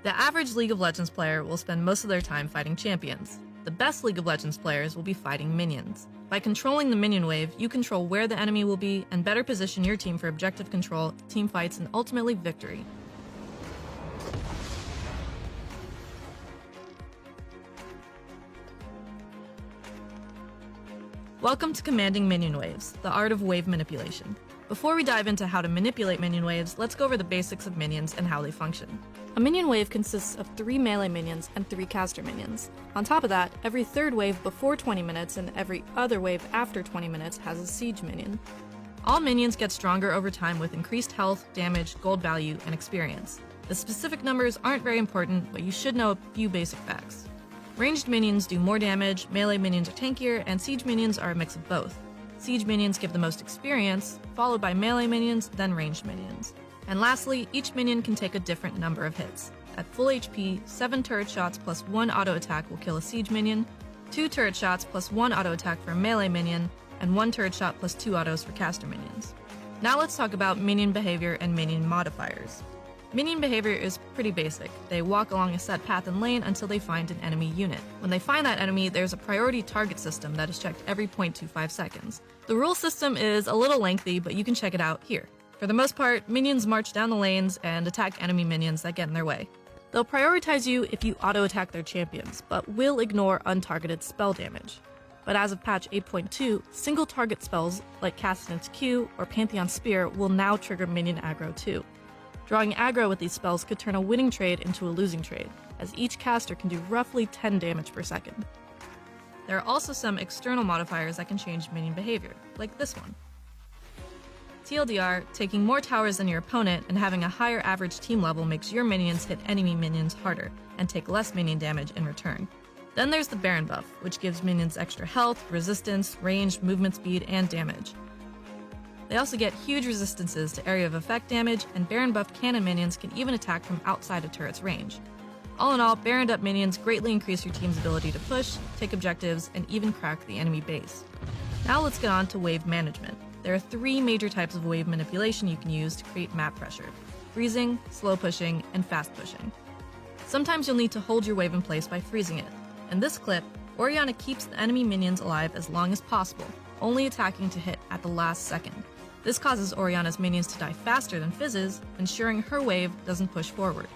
The average League of Legends player will spend most of their time fighting champions. The best League of Legends players will be fighting minions. By controlling the minion wave, you control where the enemy will be and better position your team for objective control, team fights, and ultimately victory. Welcome to Commanding Minion Waves, the art of wave manipulation. Before we dive into how to manipulate minion waves, let's go over the basics of minions and how they function. A minion wave consists of 3 melee minions and 3 caster minions. On top of that, every third wave before 20 minutes and every other wave after 20 minutes has a siege minion. All minions get stronger over time with increased health, damage, gold value, and experience. The specific numbers aren't very important, but you should know a few basic facts. Ranged minions do more damage, melee minions are tankier, and siege minions are a mix of both. Siege minions give the most experience, followed by melee minions, then ranged minions. And lastly, each minion can take a different number of hits. At full HP, 7 turret shots plus 1 auto attack will kill a siege minion, 2 turret shots plus 1 auto attack for a melee minion, and 1 turret shot plus 2 autos for caster minions. Now let's talk about minion behavior and minion modifiers. Minion behavior is pretty basic. They walk along a set path and lane until they find an enemy unit. When they find that enemy, there's a priority target system that is checked every 0.25 seconds. The rule system is a little lengthy, but you can check it out here. For the most part, minions march down the lanes and attack enemy minions that get in their way. They'll prioritize you if you auto-attack their champions, but will ignore untargeted spell damage. But as of patch 8.2, single target spells like Castanet's Q or Pantheon Spear will now trigger minion aggro too. Drawing aggro with these spells could turn a winning trade into a losing trade, as each caster can do roughly 10 damage per second. There are also some external modifiers that can change minion behavior, like this one. TLDR, taking more towers than your opponent and having a higher average team level makes your minions hit enemy minions harder and take less minion damage in return. Then there's the Baron buff, which gives minions extra health, resistance, range, movement speed, and damage. They also get huge resistances to area of effect damage, and Baron buffed cannon minions can even attack from outside a turret's range. All in all, Baroned up minions greatly increase your team's ability to push, take objectives, and even crack the enemy base. Now let's get on to wave management. There are 3 major types of wave manipulation you can use to create map pressure: freezing, slow pushing, and fast pushing. Sometimes you'll need to hold your wave in place by freezing it. In this clip, Orianna keeps the enemy minions alive as long as possible, only attacking to hit at the last second. This causes Orianna's minions to die faster than Fizz's, ensuring her wave doesn't push forward.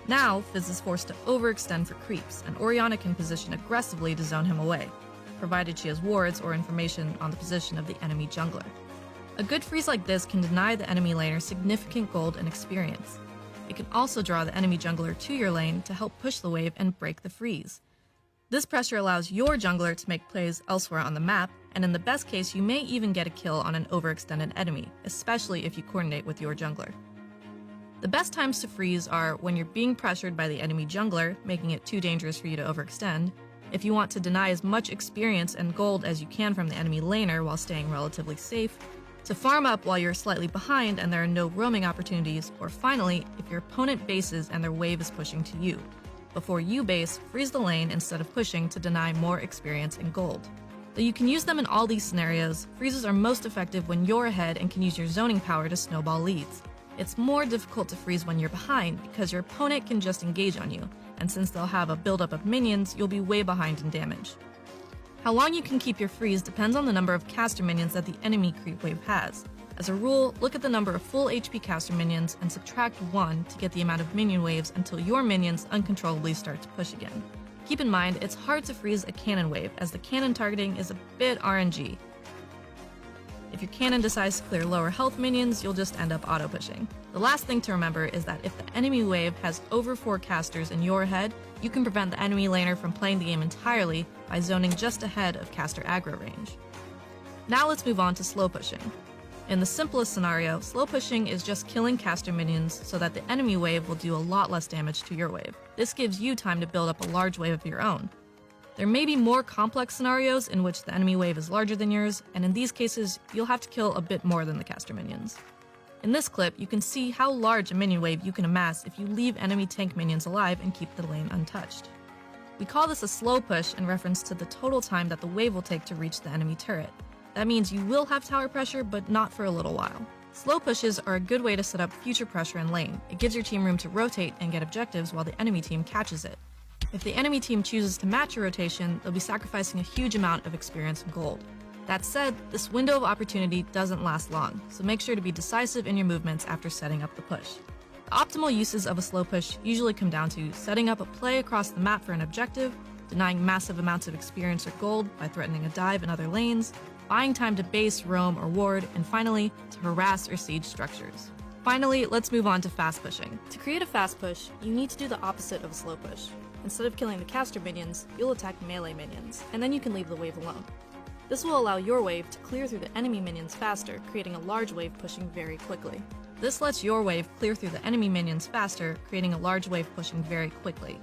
Now, Fizz is forced to overextend for creeps, and Orianna can position aggressively to zone him away, provided she has wards or information on the position of the enemy jungler. A good freeze like this can deny the enemy laner significant gold and experience. It can also draw the enemy jungler to your lane to help push the wave and break the freeze. This pressure allows your jungler to make plays elsewhere on the map, and in the best case, you may even get a kill on an overextended enemy, especially if you coordinate with your jungler. The best times to freeze are when you're being pressured by the enemy jungler, making it too dangerous for you to overextend, if you want to deny as much experience and gold as you can from the enemy laner while staying relatively safe, to farm up while you're slightly behind and there are no roaming opportunities, or finally, if your opponent bases and their wave is pushing to you. Before you base, freeze the lane instead of pushing to deny more experience and gold. Though you can use them in all these scenarios, freezes are most effective when you're ahead and can use your zoning power to snowball leads. It's more difficult to freeze when you're behind because your opponent can just engage on you, and since they'll have a buildup of minions, you'll be way behind in damage. How long you can keep your freeze depends on the number of caster minions that the enemy creep wave has. As a rule, look at the number of full HP caster minions and subtract 1 to get the amount of minion waves until your minions uncontrollably start to push again. Keep in mind, it's hard to freeze a cannon wave as the cannon targeting is a bit RNG. If your cannon decides to clear lower health minions, you'll just end up auto-pushing. The last thing to remember is that if the enemy wave has over 4 casters in your head, you can prevent the enemy laner from playing the game entirely by zoning just ahead of caster aggro range. Now let's move on to slow pushing. In the simplest scenario, slow pushing is just killing caster minions so that the enemy wave will do a lot less damage to your wave. This gives you time to build up a large wave of your own. There may be more complex scenarios in which the enemy wave is larger than yours, and in these cases, you'll have to kill a bit more than the caster minions. In this clip, you can see how large a minion wave you can amass if you leave enemy tank minions alive and keep the lane untouched. We call this a slow push in reference to the total time that the wave will take to reach the enemy turret. That means you will have tower pressure, but not for a little while. Slow pushes are a good way to set up future pressure in lane. It gives your team room to rotate and get objectives while the enemy team catches it. If the enemy team chooses to match your rotation, they'll be sacrificing a huge amount of experience and gold. That said, this window of opportunity doesn't last long, so make sure to be decisive in your movements after setting up the push. The optimal uses of a slow push usually come down to setting up a play across the map for an objective, denying massive amounts of experience or gold by threatening a dive in other lanes, buying time to base, roam, or ward, and finally, to harass or siege structures. Finally, let's move on to fast pushing. To create a fast push, you need to do the opposite of a slow push. Instead of killing the caster minions, you'll attack melee minions, and then you can leave the wave alone. This will allow your wave to clear through the enemy minions faster, creating a large wave pushing very quickly. This lets your wave clear through the enemy minions faster, creating a large wave pushing very quickly.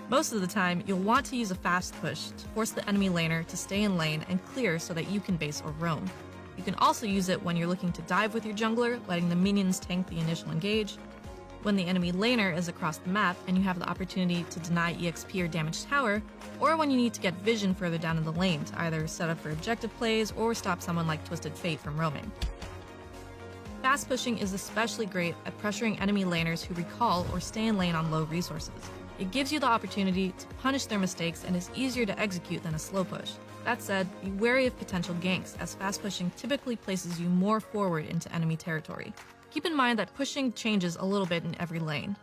Most of the time, you'll want to use a fast push to force the enemy laner to stay in lane and clear so that you can base or roam. You can also use it when you're looking to dive with your jungler, letting the minions tank the initial engage, when the enemy laner is across the map and you have the opportunity to deny EXP or damage tower, or when you need to get vision further down in the lane to either set up for objective plays or stop someone like Twisted Fate from roaming. Fast pushing is especially great at pressuring enemy laners who recall or stay in lane on low resources. It gives you the opportunity to punish their mistakes and is easier to execute than a slow push. That said, be wary of potential ganks, as fast pushing typically places you more forward into enemy territory. Keep in mind that pushing changes a little bit in every lane.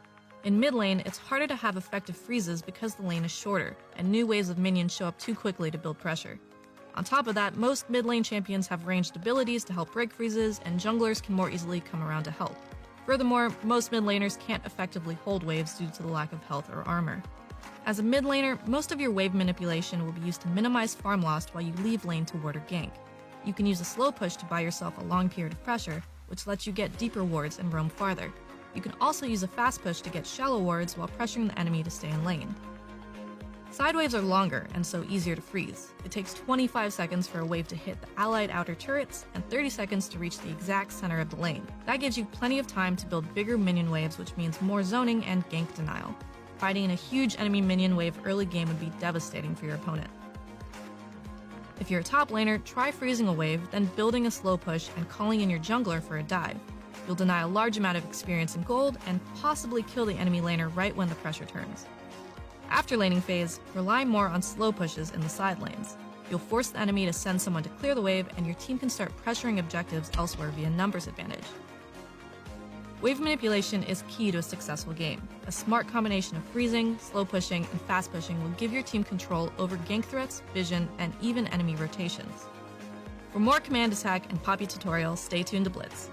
In mid lane, it's harder to have effective freezes because the lane is shorter, and new waves of minions show up too quickly to build pressure. On top of that, most mid lane champions have ranged abilities to help break freezes, and junglers can more easily come around to help. Furthermore, most mid laners can't effectively hold waves due to the lack of health or armor. As a mid laner, most of your wave manipulation will be used to minimize farm loss while you leave lane to ward or gank. You can use a slow push to buy yourself a long period of pressure, which lets you get deeper wards and roam farther. You can also use a fast push to get shallow wards while pressuring the enemy to stay in lane. Side waves are longer and so easier to freeze. It takes 25 seconds for a wave to hit the allied outer turrets and 30 seconds to reach the exact center of the lane. That gives you plenty of time to build bigger minion waves, which means more zoning and gank denial. Fighting in a huge enemy minion wave early game would be devastating for your opponent. If you're a top laner, try freezing a wave, then building a slow push and calling in your jungler for a dive. You'll deny a large amount of experience and gold and possibly kill the enemy laner right when the pressure turns. After laning phase, rely more on slow pushes in the side lanes. You'll force the enemy to send someone to clear the wave, and your team can start pressuring objectives elsewhere via numbers advantage. Wave manipulation is key to a successful game. A smart combination of freezing, slow pushing, and fast pushing will give your team control over gank threats, vision, and even enemy rotations. For more command attack and Poppy tutorials, stay tuned to Blitz.